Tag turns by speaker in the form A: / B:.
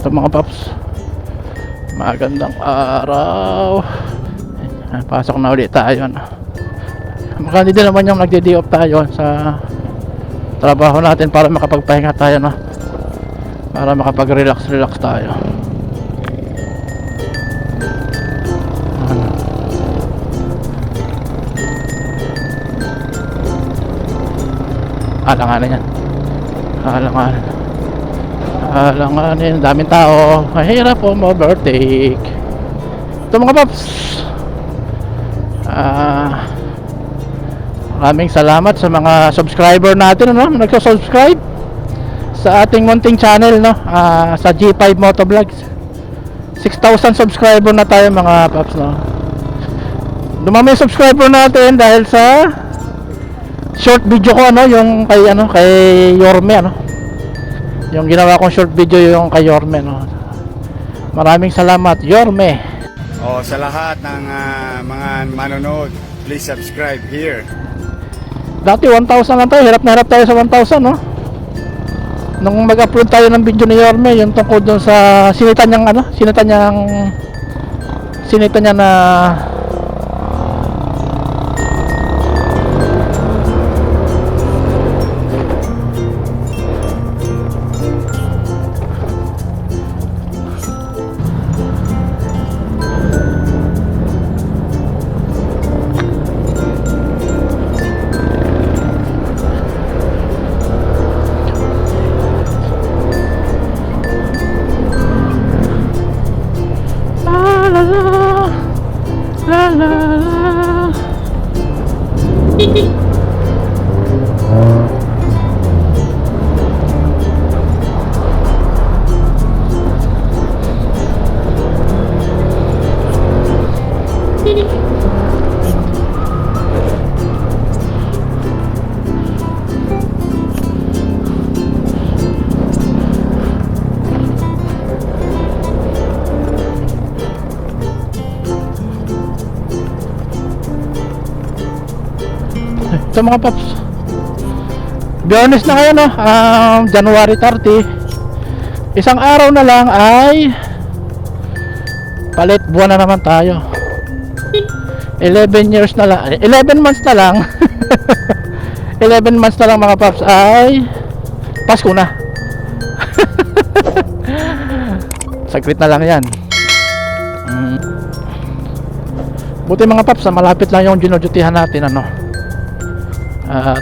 A: So mga paps, magandang araw. Pasok na ulit tayo, no? Maganda din naman yung nagde-day off tayo sa trabaho natin para makapagpahinga tayo, no? Para makapag-relax tayo. Alanganin yan. Alanganin, daming tao. Mahirap po ma-overtake. Ito mga paps, maraming salamat sa mga subscriber natin, no? Nagsusubscribe sa ating munting channel, no? Sa G5 Motovlogs. 6,000 subscriber na tayo mga paps, no? Dumami yung subscriber natin dahil sa short video ko, ano, yung kay Yorme, ano, yung ginawa kong short video yung kay Yorme, no. Maraming salamat Yorme.
B: Sa lahat ng mga manonood, please subscribe here.
A: Dati 1,000 lang tayo, hirap na hirap tayo sa 1,000, no. Nung mag-upload tayo ng video ni Yorme, yung tungkol doon sa sinita niya na la la la. So mga paps, Biyernes na ngayon, no? January 30. Isang araw na lang ay palit buwan na naman tayo. 11 years na lang, 11 months na lang 11 months na lang mga paps ay Pasko na. Saglit na lang yan. Buti mga paps, malapit lang yung dinodutihan natin, ano. At